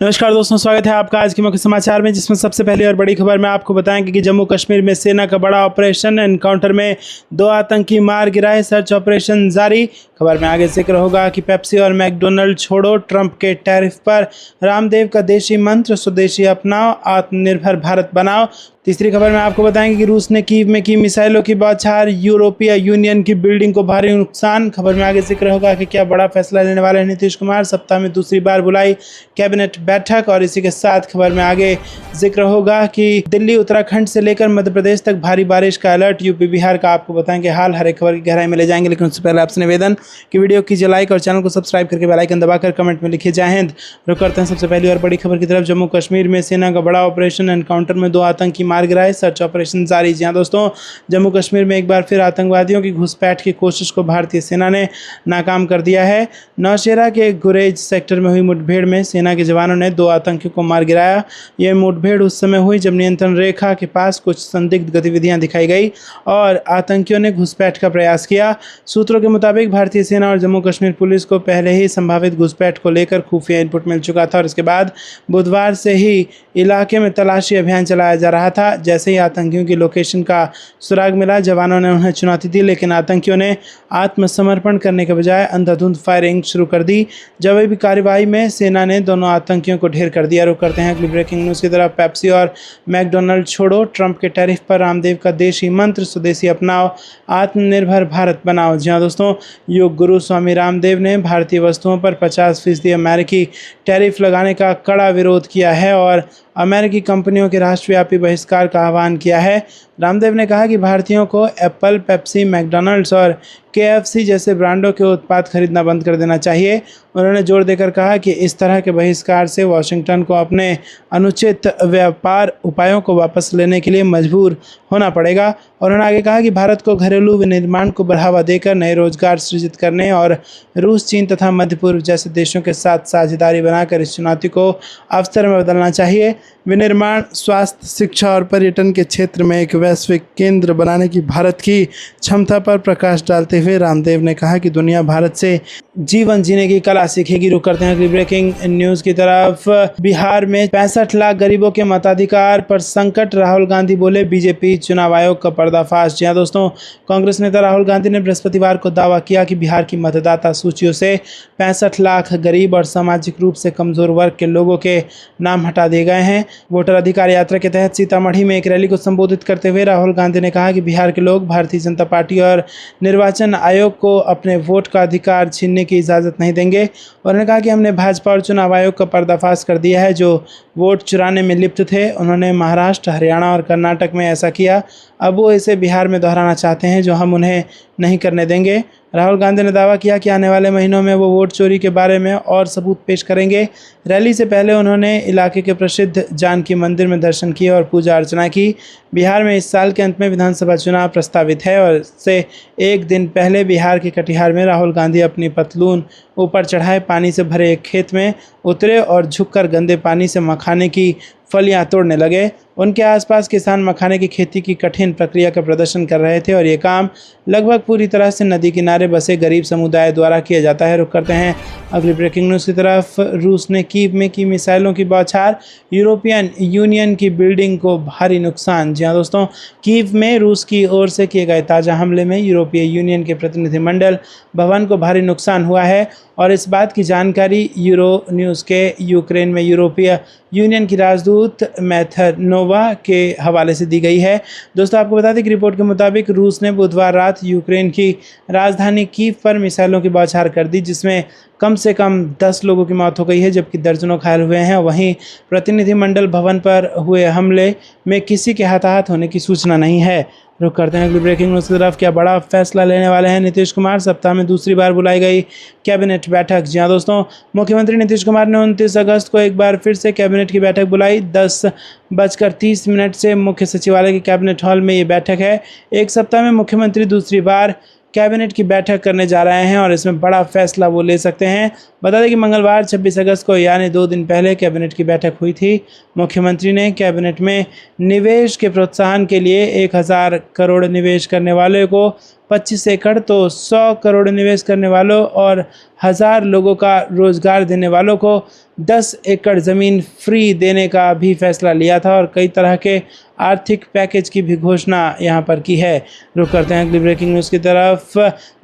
नमस्कार दोस्तों, स्वागत है आपका आज के मुख्य समाचार में, जिसमें सबसे पहली और बड़ी खबर मैं आपको बताएंगे कि जम्मू कश्मीर में सेना का बड़ा ऑपरेशन। एनकाउंटर में 2 आतंकी मार गिराए, सर्च ऑपरेशन जारी। खबर में आगे जिक्र होगा कि पेप्सी और मैकडोनल्ड छोड़ो, ट्रंप के टैरिफ पर रामदेव का देशी मंत्र, स्वदेशी अपनाओ, आत्मनिर्भर भारत बनाओ। तीसरी खबर में आपको बताएंगे कि रूस ने कीव में की मिसाइलों की बौछार, यूरोपीय यूनियन की बिल्डिंग को भारी नुकसान। खबर में आगे जिक्र होगा कि क्या बड़ा फैसला लेने वाले नीतीश कुमार, सप्ताह में दूसरी बार बुलाई कैबिनेट बैठक। और इसी के साथ खबर में आगे जिक्र होगा कि दिल्ली, उत्तराखंड से लेकर मध्य प्रदेश तक भारी बारिश का अलर्ट। यूपी बिहार का आपको बताएंगे हाल, हर एक खबर की गहराई में ले जाएंगे। लेकिन उससे पहले आपसे निवेदन कि वीडियो कीजिए लाइक और चैनल को सब्सक्राइब करके बेल आइकन दबाकर कमेंट में लिखिए जय हिंद। रुक करते हैं सबसे पहली और बड़ी खबर की तरफ। जम्मू कश्मीर में सेना का बड़ा ऑपरेशन, एनकाउंटर में 2 आतंकी मार गिराए, सर्च ऑपरेशन जारी। जी हां दोस्तों, जम्मू कश्मीर में एक बार फिर आतंकवादियों की घुसपैठ की कोशिश को भारतीय सेना ने नाकाम कर दिया है। नौशेरा के गुरेज सेक्टर में हुई मुठभेड़ में सेना के जवानों ने 2 आतंकियों को मार गिराया। यह मुठभेड़ उस समय हुई जब नियंत्रण रेखा के पास कुछ संदिग्ध गतिविधियां दिखाई गई और आतंकियों ने घुसपैठ का प्रयास किया। सूत्रों के मुताबिक भारतीय सेना और जम्मू कश्मीर पुलिस को पहले ही संभावित घुसपैठ को लेकर खुफिया इनपुट मिल चुका था और इसके बाद बुधवार से ही इलाके में तलाशी अभियान चलाया जा रहा था। जैसे ही आतंकियों की लोकेशन का सुराग मिला, जवानों ने उन्हें चुनौती दी, लेकिन आतंकियों ने आत्मसमर्पण करने के बजाय अंधाधुंध फायरिंग शुरू कर दी। जवाबी कार्रवाई में सेना ने दोनों आतंकियों को ढेर कर दिया। रुक करते हैं अगली ब्रेकिंग न्यूज़ की तरफ। पेप्सी और मैकडोनल्ड छोड़ो, ट्रंप के टैरिफ पर रामदेव का देशी मंत्र, स्वदेशी अपनाओ, आत्मनिर्भर भारत बनाओ। जी हाँ दोस्तों, योग गुरु स्वामी रामदेव ने भारतीय वस्तुओं पर 50% अमेरिकी टैरिफ लगाने का कड़ा विरोध किया है और अमेरिकी कंपनियों के राष्ट्रव्यापी बहिष्कार का आह्वान किया है। रामदेव ने कहा कि भारतीयों को एप्पल, पेप्सी, मैकडॉनल्ड्स और KFC जैसे ब्रांडों के उत्पाद खरीदना बंद कर देना चाहिए। उन्होंने जोर देकर कहा कि इस तरह के बहिष्कार से वाशिंगटन को अपने अनुचित व्यापार उपायों को वापस लेने के लिए मजबूर होना पड़ेगा। और उन्होंने आगे कहा कि भारत को घरेलू विनिर्माण को बढ़ावा देकर नए रोजगार सृजित करने और रूस, चीन तथा मध्य पूर्व जैसे देशों के साथ साझेदारी बनाकर इस चुनौती को अवसर में बदलना चाहिए। विनिर्माण, स्वास्थ्य, शिक्षा और पर्यटन के क्षेत्र में एक वैश्विक केंद्र बनाने की भारत की क्षमता पर प्रकाश डालते हुए रामदेव ने कहा कि दुनिया भारत से जीवन जीने की कला सीखेगी। रुक करते हैं अगली ब्रेकिंग न्यूज़ की तरफ। बिहार में 65 लाख गरीबों के मताधिकार पर संकट, राहुल गांधी बोले बीजेपी चुनाव आयोग का पर्दाफाश। जी हाँ दोस्तों, कांग्रेस नेता राहुल गांधी ने बृहस्पतिवार को दावा किया कि बिहार की मतदाता सूचियों से 65 लाख गरीब और सामाजिक रूप से कमजोर वर्ग के लोगों के नाम हटा दिए गए हैं। वोटर अधिकार यात्रा के तहत सीतामढ़ी में एक रैली को संबोधित करते हुए राहुल गांधी ने कहा कि बिहार के लोग भारतीय जनता पार्टी और निर्वाचन आयोग को अपने वोट का अधिकार छीनने की इजाज़त नहीं देंगे। उन्होंने कहा कि हमने भाजपा और चुनाव आयोग का पर्दाफाश कर दिया है जो वोट चुराने में लिप्त थे। उन्होंने महाराष्ट्र, हरियाणा और कर्नाटक में ऐसा किया, अब वो इसे बिहार में दोहराना चाहते हैं जो हम उन्हें नहीं करने देंगे। राहुल गांधी ने दावा किया कि आने वाले महीनों में वो वोट चोरी के बारे में और सबूत पेश करेंगे। रैली से पहले उन्होंने इलाके के प्रसिद्ध जानकी मंदिर में दर्शन किए और पूजा अर्चना की। बिहार में इस साल के अंत में विधानसभा चुनाव प्रस्तावित है और इससे एक दिन पहले बिहार के कटिहार में राहुल गांधी अपनी पतलून ऊपर चढ़ाए पानी से भरे एक खेत में उतरे और झुककर गंदे पानी से मखाने की फलियां तोड़ने लगे। उनके आसपास किसान मखाने की खेती की कठिन प्रक्रिया का प्रदर्शन कर रहे थे और ये काम लगभग पूरी तरह से नदी किनारे बसे गरीब समुदाय द्वारा किया जाता है। रुक करते हैं अगली ब्रेकिंग न्यूज़ की तरफ। रूस ने कीव में की मिसाइलों की बौछार, यूरोपियन यूनियन की बिल्डिंग को भारी नुकसान। जी हाँ दोस्तों, कीव में रूस की ओर से किए गए ताज़ा हमले में यूरोपीय यूनियन के प्रतिनिधिमंडल भवन को भारी नुकसान हुआ है और इस बात की जानकारी यूरो न्यूज़ के यूक्रेन में यूरोपीय यूनियन की राजदूत मैथनोवा के हवाले से दी गई है। दोस्तों, आपको बता दें कि रिपोर्ट के मुताबिक रूस ने बुधवार रात यूक्रेन की राजधानी कीव पर मिसाइलों की बौछार कर दी, जिसमें कम से कम 10 लोगों की मौत हो गई है जबकि दर्जनों घायल हुए हैं। वहीं प्रतिनिधिमंडल भवन पर हुए हमले में किसी के हताहत होने की सूचना नहीं है। रुक करते हैं अगली ब्रेकिंग न्यूज़ की तरफ। क्या बड़ा फैसला लेने वाले हैं नीतीश कुमार, सप्ताह में दूसरी बार बुलाई गई कैबिनेट बैठक। जी हाँ दोस्तों, मुख्यमंत्री नीतीश कुमार ने 29 अगस्त को एक बार फिर से कैबिनेट की बैठक बुलाई। 10:30 से मुख्य सचिवालय के कैबिनेट हॉल में ये बैठक है। एक सप्ताह में मुख्यमंत्री दूसरी बार कैबिनेट की बैठक करने जा रहे हैं और इसमें बड़ा फैसला वो ले सकते हैं। बता दें कि मंगलवार 26 अगस्त को यानी 2 दिन पहले कैबिनेट की बैठक हुई थी। मुख्यमंत्री ने कैबिनेट में निवेश के प्रोत्साहन के लिए 1000 करोड़ निवेश करने वाले को 25 एकड़ तो 100 करोड़ निवेश करने वालों और 1000 लोगों का रोजगार देने वालों को 10 एकड़ ज़मीन फ्री देने का भी फैसला लिया था और कई तरह के आर्थिक पैकेज की भी घोषणा यहां पर की है। रुक करते हैं अगली ब्रेकिंग न्यूज़ की तरफ,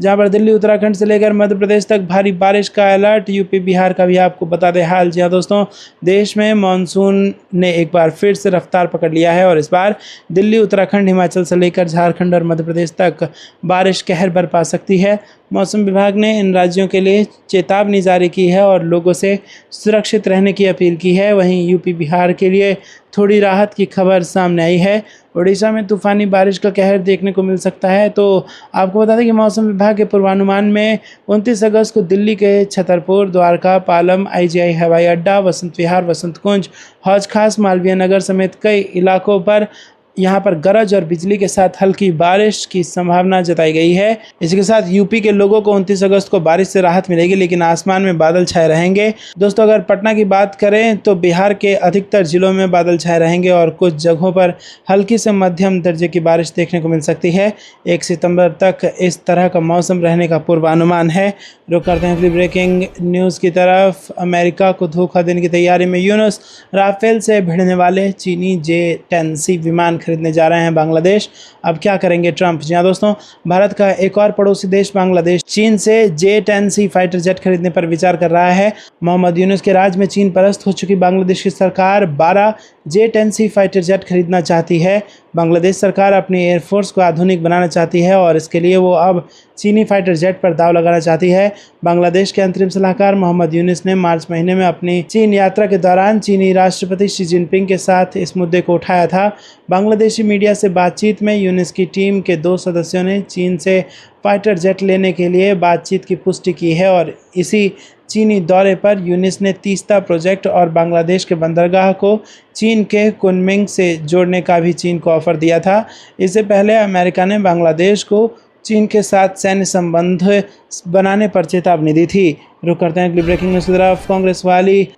जहां पर दिल्ली उत्तराखंड से लेकर मध्य प्रदेश तक भारी बारिश का अलर्ट। यूपी बिहार का भी आपको बता दें हाल। जी हाँ दोस्तों, देश में मानसून ने एक बार फिर से रफ्तार पकड़ लिया है और इस बार दिल्ली उत्तराखंड हिमाचल से लेकर झारखंड और मध्य प्रदेश तक बारिश कहर बरपा सकती है। मौसम विभाग ने इन राज्यों के लिए चेतावनी जारी की है और लोगों से सुरक्षित रहने की अपील की है। वहीं यूपी बिहार के लिए थोड़ी राहत की खबर सामने आई है। ओडिशा में तूफानी बारिश का कहर देखने को मिल सकता है। तो आपको बता दें कि मौसम विभाग के पूर्वानुमान में 29 अगस्त को दिल्ली के छतरपुर, द्वारका, पालम, आईजीआई हवाई अड्डा, वसंत विहार, वसंत कुंज, हौज खास, मालवीय नगर समेत कई इलाकों पर यहाँ पर गरज और बिजली के साथ हल्की बारिश की संभावना जताई गई है। इसी के साथ यूपी के लोगों को 29 अगस्त को बारिश से राहत मिलेगी, लेकिन आसमान में बादल छाए रहेंगे। दोस्तों, अगर पटना की बात करें तो बिहार के अधिकतर जिलों में बादल छाए रहेंगे और कुछ जगहों पर हल्की से मध्यम दर्जे की बारिश देखने को मिल सकती है। 1 सितंबर तक इस तरह का मौसम रहने का पूर्वानुमान है। रुक करते हैं अगली ब्रेकिंग न्यूज़ की तरफ। अमेरिका को धोखा देने की तैयारी में यूनुस, राफेल से भिड़ने वाले चीनी J-10C विमान खरीदने जा रहे हैं बांग्लादेश। अब क्या करेंगे ट्रंप? जी हाँ दोस्तों, भारत का एक और पड़ोसी देश बांग्लादेश चीन से J-10C फाइटर जेट खरीदने पर विचार कर रहा है। मोहम्मद यूनुस के राज में चीन परस्त हो चुकी बांग्लादेश की सरकार 12 J-10C फाइटर जेट खरीदना चाहती है। बांग्लादेश सरकार अपनी एयरफोर्स को आधुनिक बनाना चाहती है और इसके लिए वो अब चीनी फाइटर जेट पर दाव लगाना चाहती है। बांग्लादेश के अंतरिम सलाहकार मोहम्मद यूनुस ने मार्च महीने में अपनी चीन यात्रा के दौरान चीनी राष्ट्रपति शी जिनपिंग के साथ इस मुद्दे को उठाया था। बांग्लादेशी मीडिया से बातचीत में यूनुस की टीम के 2 सदस्यों ने चीन से फाइटर जेट लेने के लिए बातचीत की पुष्टि की है और इसी चीनी दौरे पर यूनुस ने तीस्ता प्रोजेक्ट और बांग्लादेश के बंदरगाह को चीन के कुनमिंग से जोड़ने का भी चीन को ऑफर दिया था। इससे पहले अमेरिका ने बांग्लादेश को चीन के साथ सैन्य संबंध बनाने पर चेतावनी दी थी। रुक करते हैं अगली ब्रेकिंग न्यूज़ की तरफ।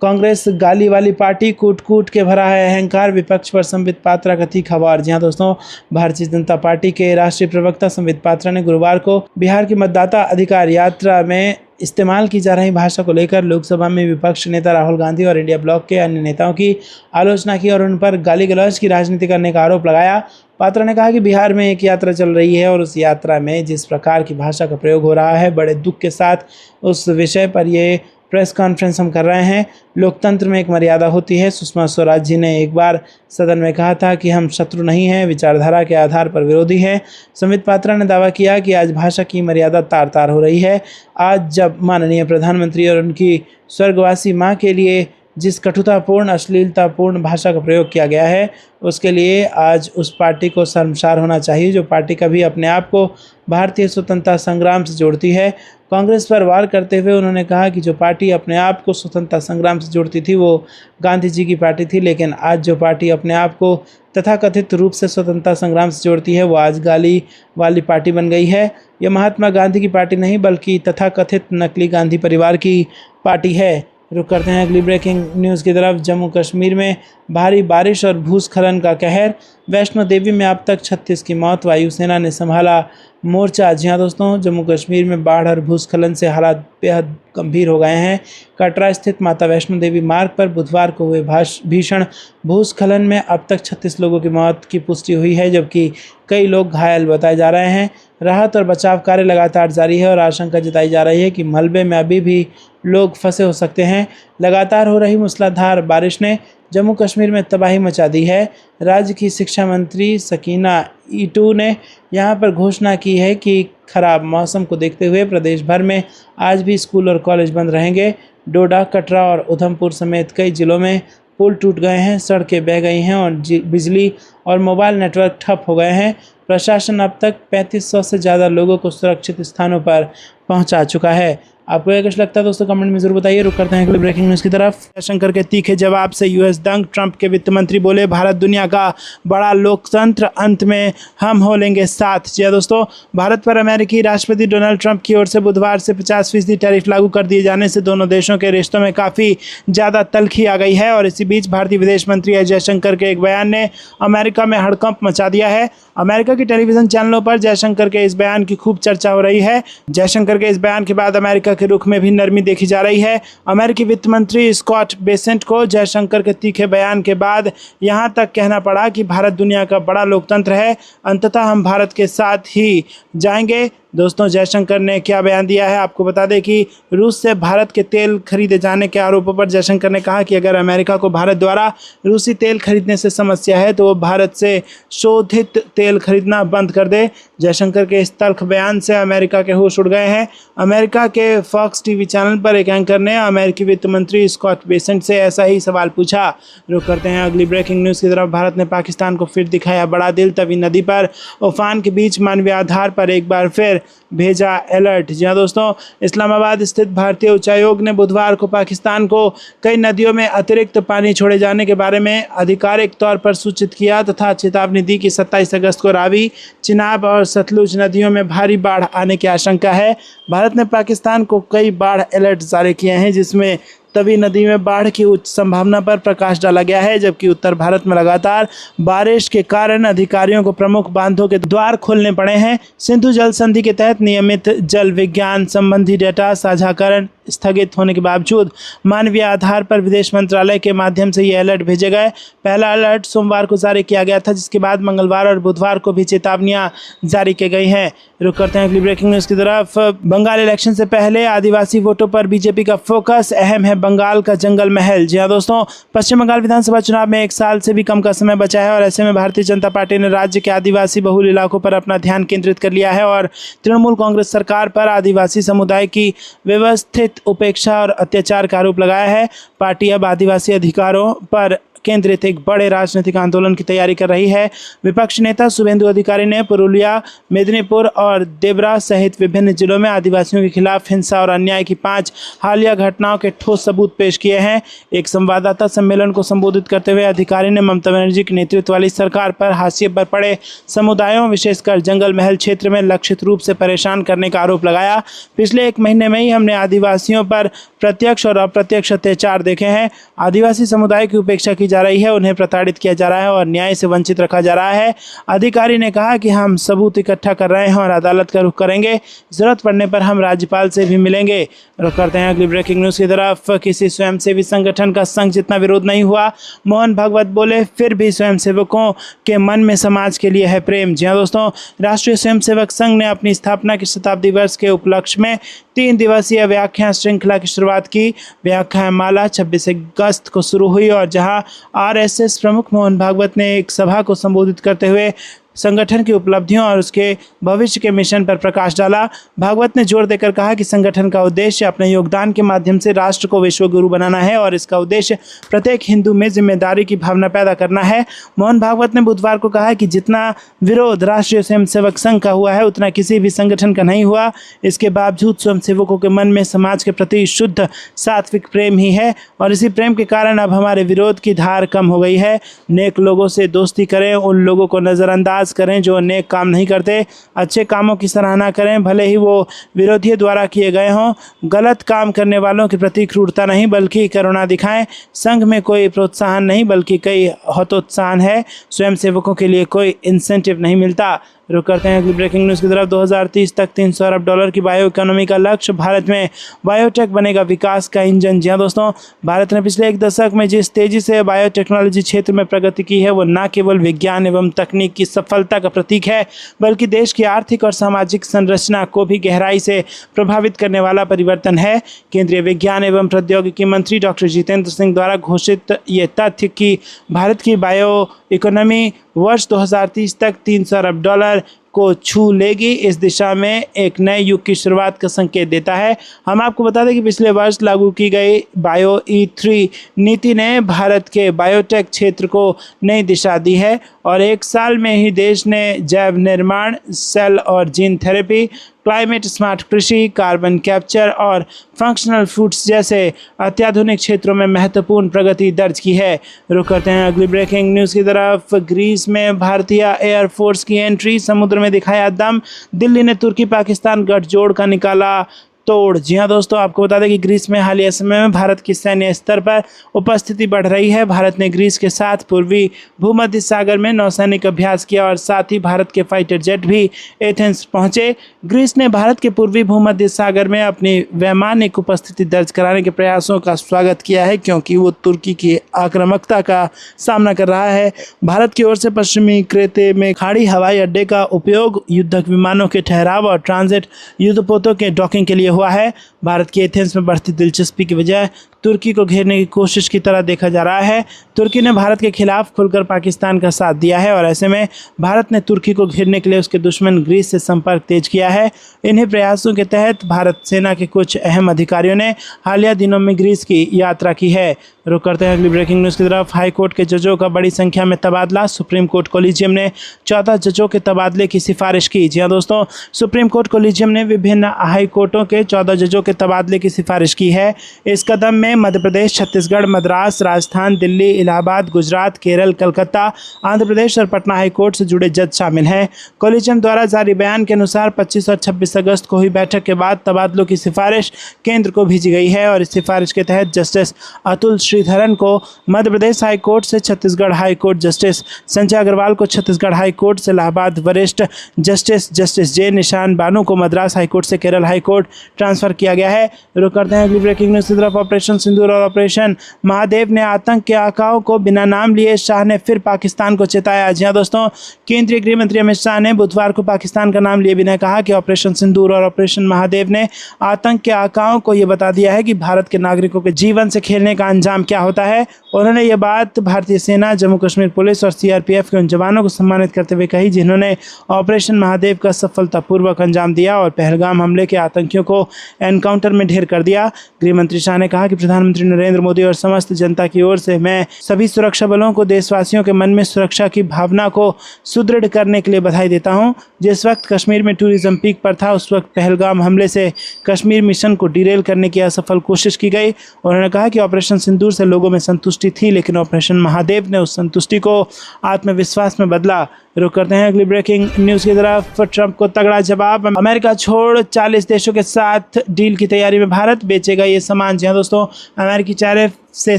कांग्रेस गाली वाली पार्टी, कूट कूट के भरा है अहंकार, विपक्ष पर संबित पात्रा का तीखा वार। जी हाँ दोस्तों, भारतीय जनता पार्टी के राष्ट्रीय प्रवक्ता संबित पात्रा ने गुरुवार को बिहार की मतदाता अधिकार यात्रा में इस्तेमाल की जा रही भाषा को लेकर लोकसभा में विपक्ष नेता राहुल गांधी और इंडिया ब्लॉक के अन्य नेताओं की आलोचना की और उन पर गाली गलौज की राजनीति करने का आरोप लगाया। पात्रा ने कहा कि बिहार में एक यात्रा चल रही है और उस यात्रा में जिस प्रकार की भाषा का प्रयोग हो रहा है, बड़े दुख के साथ उस विषय पर ये प्रेस कॉन्फ्रेंस हम कर रहे हैं। लोकतंत्र में एक मर्यादा होती है। सुषमा स्वराज जी ने एक बार सदन में कहा था कि हम शत्रु नहीं हैं, विचारधारा के आधार पर विरोधी हैं। संबित पात्रा ने दावा किया कि आज भाषा की मर्यादा तार तार हो रही है। आज जब माननीय प्रधानमंत्री और उनकी स्वर्गवासी माँ के लिए जिस कटुतापूर्ण, अश्लीलतापूर्ण भाषा का प्रयोग किया गया है, उसके लिए आज उस पार्टी को शर्मसार होना चाहिए जो पार्टी कभी अपने आप को भारतीय स्वतंत्रता संग्राम से जोड़ती है। कांग्रेस पर वार करते हुए उन्होंने कहा कि जो पार्टी अपने आप को स्वतंत्रता संग्राम से जोड़ती थी वो गांधी जी की पार्टी थी, लेकिन आज जो पार्टी अपने आप को तथाकथित रूप से स्वतंत्रता संग्राम से जोड़ती है वो आज गाली वाली पार्टी बन गई है। यह महात्मा गांधी की पार्टी नहीं बल्कि तथाकथित नकली गांधी परिवार की पार्टी है। रुक करते हैं अगली ब्रेकिंग न्यूज़ की तरफ। जम्मू कश्मीर में भारी बारिश और भूस्खलन का कहर। वैष्णो देवी में अब तक 36 की मौत, वायुसेना ने संभाला मोर्चा। जी हाँ दोस्तों, जम्मू कश्मीर में बाढ़ और भूस्खलन से हालात बेहद गंभीर हो गए हैं। कटरा स्थित माता वैष्णो देवी मार्ग पर बुधवार को हुए भीषण भूस्खलन में अब तक 36 लोगों की मौत की पुष्टि हुई है, जबकि कई लोग घायल बताए जा रहे हैं। राहत और बचाव कार्य लगातार जारी है और आशंका जताई जा रही है कि मलबे में अभी भी लोग फंसे हो सकते हैं। लगातार हो रही मूसलाधार बारिश ने जम्मू कश्मीर में तबाही मचा दी है। राज्य की शिक्षा मंत्री सकीना ईटू ने यहां पर घोषणा की है कि खराब मौसम को देखते हुए प्रदेश भर में आज भी स्कूल और कॉलेज बंद रहेंगे। डोडा, कटरा और उधमपुर समेत कई जिलों में पुल टूट गए हैं, सड़कें बह गई हैं और बिजली और मोबाइल नेटवर्क ठप हो गए हैं। प्रशासन अब तक 3500 से ज़्यादा लोगों को सुरक्षित स्थानों पर पहुंचा चुका है। आपको यह कुछ लगता है दोस्तों, कमेंट में जरूर बताइए। रुक करते हैं अगले ब्रेकिंग न्यूज़ की तरफ। जयशंकर के तीखे जवाब से यूएस दंग, ट्रंप के वित्त मंत्री बोले भारत दुनिया का बड़ा लोकतंत्र, अंत में हम हो लेंगे साथ। जी दोस्तों, भारत पर अमेरिकी राष्ट्रपति डोनाल्ड ट्रंप की ओर से बुधवार से 50% टैरिफ लागू कर दिए जाने से दोनों देशों के रिश्तों में काफ़ी ज़्यादा तल्खी आ गई है। और इसी बीच भारतीय विदेश मंत्री एस जयशंकर के एक बयान ने अमेरिका में हड़कंप मचा दिया है। अमेरिका की टेलीविजन चैनलों पर जयशंकर के इस बयान की खूब चर्चा हो रही है। जयशंकर के इस बयान के बाद अमेरिका के रुख में भी नरमी देखी जा रही है। अमेरिकी वित्त मंत्री स्कॉट बेसेंट को जयशंकर के तीखे बयान के बाद यहां तक कहना पड़ा कि भारत दुनिया का बड़ा लोकतंत्र है, अंततः हम भारत के साथ ही जाएंगे। दोस्तों, जयशंकर ने क्या बयान दिया है आपको बता दें कि रूस से भारत के तेल खरीदे जाने के आरोपों पर जयशंकर ने कहा कि अगर अमेरिका को भारत द्वारा रूसी तेल खरीदने से समस्या है तो वो भारत से शोधित तेल खरीदना बंद कर दे। जयशंकर के इस तल्ख बयान से अमेरिका के होश उड़ गए हैं। अमेरिका के फॉक्स टीवी चैनल पर एक एंकर ने अमेरिकी वित्त मंत्री स्कॉट बेसेंट से ऐसा ही सवाल पूछा। रुक करते हैं अगली ब्रेकिंग न्यूज़ की तरफ। भारत ने पाकिस्तान को फिर दिखाया बड़ा दिल, तवी नदी पर उफान के बीच मानवीय आधार पर एक बार फिर भेजा अलर्ट। जी हाँ दोस्तों, इस्लामाबाद स्थित भारतीय उच्चायोग ने बुधवार को पाकिस्तान को कई नदियों में अतिरिक्त पानी छोड़े जाने के बारे में आधिकारिक तौर पर सूचित किया तथा चेतावनी दी कि 27 अगस्त को रावी, चिनाब और सतलुज नदियों में भारी बाढ़ आने की आशंका है। भारत ने पाकिस्तान को कई बाढ़ अलर्ट जारी किए हैं, जिसमें तवी नदी में बाढ़ की उच्च संभावना पर प्रकाश डाला गया है, जबकि उत्तर भारत में लगातार बारिश के कारण अधिकारियों को प्रमुख बांधों के द्वार खोलने पड़े हैं। सिंधु जल संधि के तहत नियमित जल विज्ञान संबंधी डेटा साझाकरण स्थगित होने के बावजूद मानवीय आधार पर विदेश मंत्रालय के माध्यम से ये अलर्ट भेजे गए। पहला अलर्ट सोमवार को जारी किया गया था, जिसके बाद मंगलवार और बुधवार को भी चेतावनियां जारी की गई हैं। रुक करते हैं अगली ब्रेकिंग न्यूज़ की तरफ। बंगाल इलेक्शन से पहले आदिवासी वोटों पर बीजेपी का फोकस, अहम है बंगाल का जंगल महल। जी हाँ दोस्तों, पश्चिम बंगाल विधानसभा चुनाव में 1 साल से भी कम का समय बचा है और ऐसे में भारतीय जनता पार्टी ने राज्य के आदिवासी बहुल इलाकों पर अपना ध्यान केंद्रित कर लिया है और तृणमूल कांग्रेस सरकार पर आदिवासी समुदाय की व्यवस्थित उपेक्षा और अत्याचार का आरोप लगाया है। पार्टी अब आदिवासी अधिकारों पर केंद्रित एक बड़े राजनीतिक आंदोलन की तैयारी कर रही है। विपक्ष नेता शुभेंदु अधिकारी ने पुरुलिया, मेदिनीपुर और देवरा सहित विभिन्न जिलों में आदिवासियों के खिलाफ हिंसा और अन्याय की 5 हालिया घटनाओं के ठोस सबूत पेश किए हैं। एक संवाददाता सम्मेलन को संबोधित करते हुए अधिकारी ने ममता बनर्जी के नेतृत्व वाली सरकार पर हाशिए पर पड़े समुदायों, विशेषकर जंगल महल क्षेत्र में लक्षित रूप से परेशान करने का आरोप लगाया। पिछले 1 महीने में ही हमने आदिवासियों पर प्रत्यक्ष और अप्रत्यक्ष अत्याचार देखे हैं। आदिवासी समुदाय की उपेक्षा की जा रही है, उन्हें प्रताड़ित किया जा रहा है और न्याय से वंचित रखा जा रहा है। अधिकारी ने कहा कि हम सबूत इकट्ठा कर रहे हैं और अदालत का रुख करेंगे, जरूरत पड़ने पर हम राज्यपाल से भी मिलेंगे। रुख करते हैं अगली ब्रेकिंग न्यूज़ की तरफ। किसी स्वयंसेवी संगठन का संघ जितना विरोध नहीं हुआ, मोहन भागवत बोले, फिर भी स्वयंसेवकों के मन में समाज के लिए है प्रेम। जी हाँ दोस्तों, राष्ट्रीय स्वयंसेवक संघ ने अपनी स्थापना के शताब्दी वर्ष के उपलक्ष्य में 3 दिवसीय व्याख्यान श्रृंखला की शुरुआत की। व्याख्यान माला 26 अगस्त को शुरू हुई और जहां आरएसएस प्रमुख मोहन भागवत ने एक सभा को संबोधित करते हुए संगठन की उपलब्धियों और उसके भविष्य के मिशन पर प्रकाश डाला। भागवत ने जोर देकर कहा कि संगठन का उद्देश्य अपने योगदान के माध्यम से राष्ट्र को विश्व गुरु बनाना है और इसका उद्देश्य प्रत्येक हिंदू में जिम्मेदारी की भावना पैदा करना है। मोहन भागवत ने बुधवार को कहा कि जितना विरोध राष्ट्रीय स्वयंसेवक संघ का हुआ है, उतना किसी भी संगठन का नहीं हुआ। इसके बावजूद स्वयंसेवकों के मन में समाज के प्रति शुद्ध सात्विक प्रेम ही है और इसी प्रेम के कारण अब हमारे विरोध की धार कम हो गई है। नेक लोगों से दोस्ती करें, उन लोगों को नज़रअंदाज करें जो नेक काम नहीं करते, अच्छे कामों की सराहना करें भले ही वो विरोधियों द्वारा किए गए हों, गलत काम करने वालों के प्रति क्रूरता नहीं बल्कि करुणा दिखाएं। संघ में कोई प्रोत्साहन नहीं बल्कि कई हतोत्साहन है। स्वयंसेवकों के लिए कोई इंसेंटिव नहीं मिलता। रुक करते हैं अगली ब्रेकिंग न्यूज़ की तरफ। 2030 तक $300 अरब की बायो इकोनॉमी का लक्ष्य, भारत में बायोटेक बनेगा विकास का इंजन। जी हाँ दोस्तों, भारत ने पिछले 1 दशक में जिस तेजी से बायोटेक्नोलॉजी क्षेत्र में प्रगति की है, वो न केवल विज्ञान एवं तकनीक की सफलता का प्रतीक है बल्कि देश की आर्थिक और सामाजिक संरचना को भी गहराई से प्रभावित करने वाला परिवर्तन है। केंद्रीय विज्ञान एवं प्रौद्योगिकी मंत्री डॉक्टर जितेंद्र सिंह द्वारा घोषित ये तथ्य कि भारत की बायो इकोनॉमी वर्ष 2030 तक $300 अरब को छू लेगी, इस दिशा में एक नए युग की शुरुआत का संकेत देता है। हम आपको बता दें कि पिछले वर्ष लागू की गई बायो E3 नीति ने भारत के बायोटेक क्षेत्र को नई दिशा दी है और 1 साल में ही देश ने जैव निर्माण, सेल और जीन थेरेपी, क्लाइमेट स्मार्ट कृषि, कार्बन कैप्चर और फंक्शनल फूड्स जैसे अत्याधुनिक क्षेत्रों में महत्वपूर्ण प्रगति दर्ज की है। रुक करते हैं अगली ब्रेकिंग न्यूज़ की तरफ। ग्रीस में भारतीय एयरफोर्स की एंट्री, समुद्र में दिखाया दम, दिल्ली ने तुर्की पाकिस्तान गठजोड़ का निकाला तोड़। जी हाँ दोस्तों, आपको बता दें कि ग्रीस में हालिया समय में भारत की सैन्य स्तर पर उपस्थिति बढ़ रही है। भारत ने ग्रीस के साथ पूर्वी भूमध्य सागर में नौसैनिक अभ्यास किया और साथ ही भारत के फाइटर जेट भी एथेंस पहुंचे। ग्रीस ने भारत के पूर्वी भूमध्य सागर में अपनी वैमानिक उपस्थिति दर्ज कराने के प्रयासों का स्वागत किया है, क्योंकि वो तुर्की की आक्रामकता का सामना कर रहा है। भारत की ओर से पश्चिमी क्रेते में खाड़ी हवाई अड्डे का उपयोग युद्धक विमानों के ठहराव और ट्रांजिट युद्धपोतों के डॉकिंग के लिए हुआ है। भारत की एथेंस में बढ़ती दिलचस्पी की वजह तुर्की को घेरने की कोशिश की तरह देखा जा रहा है। तुर्की ने भारत के खिलाफ खुलकर पाकिस्तान का साथ दिया है और ऐसे में भारत ने तुर्की को घेरने के लिए उसके दुश्मन ग्रीस से संपर्क तेज किया है। इन्हीं प्रयासों के तहत भारत सेना के कुछ अहम अधिकारियों ने हालिया दिनों में ग्रीस की यात्रा की है। रुक करते हैं अगली ब्रेकिंग न्यूज़ की तरफ। हाई कोर्ट के जजों का बड़ी संख्या में तबादला, सुप्रीम कोर्ट कोलिजियम ने 14 जजों के तबादले की सिफारिश की। जी हाँ दोस्तों, सुप्रीम कोर्ट कोलिजियम ने विभिन्न हाई कोर्टों के 14 जजों के तबादले की सिफारिश की है। इस कदम में मध्य प्रदेश, छत्तीसगढ़, मद्रास, राजस्थान, दिल्ली, इलाहाबाद, गुजरात, केरल, कलकत्ता, आंध्र प्रदेश और पटना हाई कोर्ट से जुड़े जज शामिल हैं। कोलिजियम द्वारा जारी बयान के अनुसार 25 और 26 अगस्त को हुई बैठक के बाद तबादलों की सिफारिश केंद्र को भेजी गई है और इस सिफारिश के तहत जस्टिस अतुल श्रीधरन को मध्य प्रदेश हाई कोर्ट से Chhattisgarh high court, justice Sanjay Agrawal को छत्तीसगढ़ हाई कोर्ट से इलाहाबाद वरिष्ठ जस्टिस जे निशान बानू को मद्रास हाई कोर्ट से केरल हाई कोर्ट ट्रांसफर किया गया है। रुक करते हैं अगली ब्रेकिंग न्यूज़ की तरफ। ऑपरेशन सिंदूर और ऑपरेशन महादेव ने आतंक के आकाओं को बिना नाम लिए शाह ने फिर पाकिस्तान को चेताया। जी हाँ दोस्तों, केंद्रीय गृह मंत्री अमित शाह ने बुधवार को पाकिस्तान का नाम लिए बिना कहा कि ऑपरेशन सिंदूर और ऑपरेशन महादेव ने आतंक के आकाओं को यह बता दिया है कि भारत के नागरिकों के जीवन से खेलने का अंजाम क्या होता है। उन्होंने ये बात भारतीय सेना, जम्मू कश्मीर पुलिस और सीआरपीएफ के उन जवानों को सम्मानित करते हुए कही जिन्होंने ऑपरेशन महादेव का सफलतापूर्वक अंजाम दिया और पहलगाम हमले के आतंकियों को एनकाउंटर में ढेर कर दिया। गृह मंत्री शाह ने कहा कि प्रधानमंत्री नरेंद्र मोदी और समस्त जनता की ओर से मैं सभी सुरक्षा बलों को देशवासियों के मन में सुरक्षा की भावना को सुदृढ़ करने के लिए बधाई देता हूं। जिस वक्त कश्मीर में टूरिज्म पीक पर था, उस वक्त पहलगाम हमले से कश्मीर मिशन को डिरेल करने की असफल कोशिश की गई। उन्होंने कहा कि ऑपरेशन सिंदूर से लोगों में संतुष्टि थी, लेकिन ऑपरेशन महादेव ने उस संतुष्टि को आत्मविश्वास में बदला। रुक करते हैं अगली ब्रेकिंग न्यूज़ की तरफ। ट्रंप को तगड़ा जवाब, अमेरिका छोड़ 40 देशों के साथ डील की तैयारी में भारत, बेचेगा ये सामान। जी हाँ दोस्तों, अमेरिकी टैरिफ से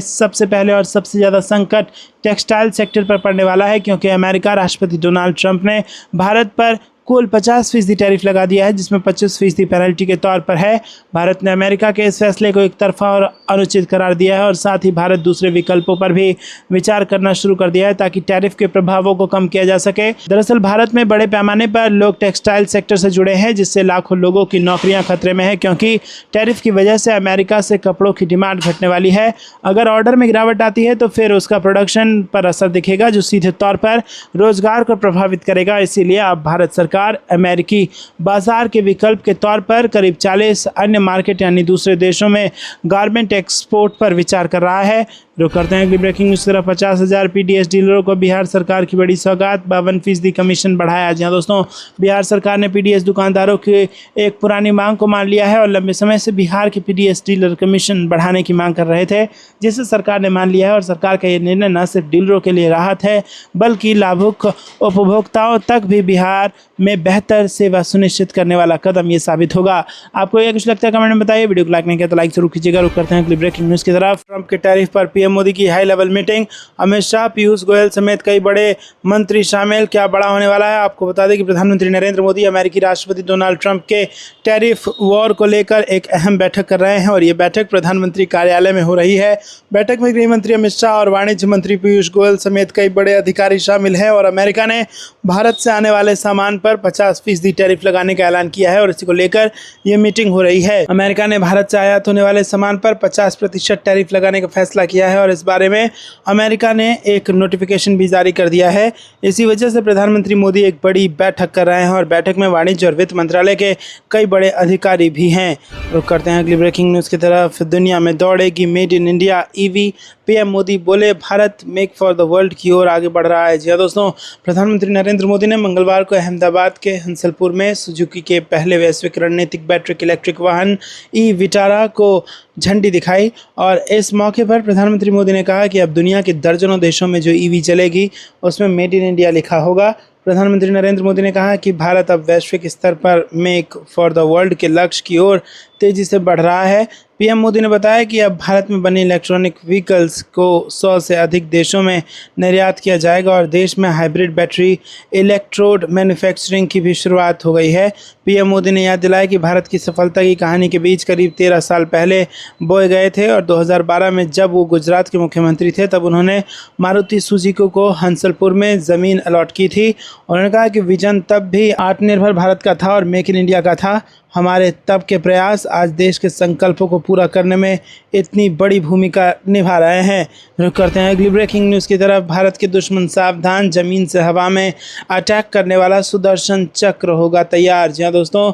सबसे पहले और सबसे ज़्यादा संकट टेक्सटाइल सेक्टर पर पड़ने वाला है, क्योंकि अमेरिका राष्ट्रपति डोनाल्ड ट्रंप ने भारत पर कुल 50% टैरिफ लगा दिया है, जिसमें 25% पेनल्टी के तौर पर है। भारत ने अमेरिका के इस फैसले को एक तरफा और अनुचित करार दिया है और साथ ही भारत दूसरे विकल्पों पर भी विचार करना शुरू कर दिया है ताकि टैरिफ के प्रभावों को कम किया जा सके। दरअसल भारत में बड़े पैमाने पर लोग टेक्सटाइल सेक्टर से जुड़े हैं, जिससे लाखों लोगों की नौकरियां खतरे में है, क्योंकि टैरिफ की वजह से अमेरिका से कपड़ों की डिमांड घटने वाली है। अगर ऑर्डर में गिरावट आती है तो फिर उसका प्रोडक्शन पर असर दिखेगा, जो सीधे तौर पर रोजगार को प्रभावित करेगा। इसीलिए अब भारत सरकार अमेरिकी बाजार के विकल्प के तौर पर करीब 40 अन्य मार्केट यानी दूसरे देशों में गारमेंट एक्सपोर्ट पर विचार कर रहा है। रुक करते हैं अगली ब्रेकिंग न्यूज़ की तरफ। 50,000 पीडीएस डीलरों को बिहार सरकार की बड़ी सौगात, 52% कमीशन बढ़ाया। जी हाँ दोस्तों, बिहार सरकार ने पीडीएस दुकानदारों की एक पुरानी मांग को मान लिया है और लंबे समय से बिहार के पीडीएस डीलर कमीशन बढ़ाने की मांग कर रहे थे, जिसे सरकार ने मान लिया है। और सरकार का ये निर्णय न सिर्फ डीलरों के लिए राहत है, बल्कि लाभुक उपभोक्ताओं तक भी बिहार में बेहतर सेवा सुनिश्चित करने वाला कदम ये साबित होगा। आपको यह कुछ लगता है कमेंट में बताइए। वीडियो को लाइक नहीं किया तो लाइक जरूर कीजिएगा। रुक करते हैं अगली ब्रेकिंग न्यूज़ की तरफ। ट्रंप के टैरिफ पर पीएम मोदी की high level meeting, Amit Shah, Piyush Goyal समेत कई बड़े मंत्री शामिल। क्या बड़ा होने वाला है? आपको बता दें कि प्रधानमंत्री नरेंद्र मोदी अमेरिकी राष्ट्रपति डोनाल्ड ट्रंप के टैरिफ वॉर को लेकर एक अहम बैठक कर रहे हैं और ये बैठक प्रधानमंत्री कार्यालय में हो रही है। बैठक में गृह मंत्री अमित शाह और वाणिज्य मंत्री पीयूष गोयल समेत कई बड़े अधिकारी शामिल हैं और अमेरिका ने भारत से आने वाले सामान पर 50% टैरिफ लगाने का ऐलान किया है और इसी को लेकर ये मीटिंग हो रही है। अमेरिका ने भारत से आयात होने वाले सामान पर 50% टैरिफ लगाने का फैसला किया है है और इस बारे में अमेरिका ने एक नोटिफिकेशन भी जारी कर दिया है। इसी वजह से प्रधानमंत्री मोदी एक बड़ी बैठक कर रहे हैं और बैठक में वाणिज्य और वित्त मंत्रालय के कई बड़े अधिकारी भी हैं। रुक करते हैं अगली ब्रेकिंग न्यूज़ की तरफ। दुनिया में दौड़ेगी made in India EV, PM Modi बोले Bharat make for the world की ओर आगे बढ़ रहा है। जी हाँ दोस्तों, प्रधानमंत्री नरेंद्र मोदी ने मंगलवार को अहमदाबाद के हंसलपुर में सुजुकी के पहले वैश्विक रणनीतिक बैटरी इलेक्ट्रिक वाहन ई विटारा को झंडी दिखाई और इस मौके पर प्रधानमंत्री मोदी ने कहा कि अब दुनिया के दर्जनों देशों में जो ईवी चलेगी उसमें मेड इन इंडिया लिखा होगा। प्रधानमंत्री नरेंद्र मोदी ने कहा कि भारत अब वैश्विक स्तर पर मेक फॉर द वर्ल्ड के लक्ष्य की ओर तेजी से बढ़ रहा है। पीएम मोदी ने बताया कि अब भारत में बने इलेक्ट्रॉनिक व्हीकल्स को 100 से अधिक देशों में निर्यात किया जाएगा और देश में हाइब्रिड बैटरी इलेक्ट्रोड मैन्युफैक्चरिंग की भी शुरुआत हो गई है। पीएम मोदी ने याद दिलाया कि भारत की सफलता की कहानी के बीच करीब 13 साल पहले बोए गए थे और 2012 में जब वो गुजरात के मुख्यमंत्री थे तब उन्होंने मारुति सुजुकी को हंसलपुर में ज़मीन अलॉट की थी। उन्होंने कहा कि विजन तब भी आत्मनिर्भर भारत का था और मेक इन इंडिया का था। हमारे तब के प्रयास आज देश के संकल्पों को पूरा करने में इतनी बड़ी भूमिका निभा रहे हैं। रुक करते हैं अगली ब्रेकिंग न्यूज़ की तरफ। भारत के दुश्मन सावधान, जमीन से हवा में अटैक करने वाला सुदर्शन चक्र होगा तैयार। जी हाँ दोस्तों,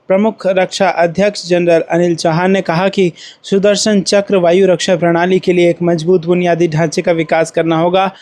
प्रमुख रक्षा अध्यक्ष जनरल अनिल चौहान ने कहा कि सुदर्शन चक्र वायु रक्षा प्रणाली के लिए एक मजबूत बुनियादी ढांचे का विकास करना होगा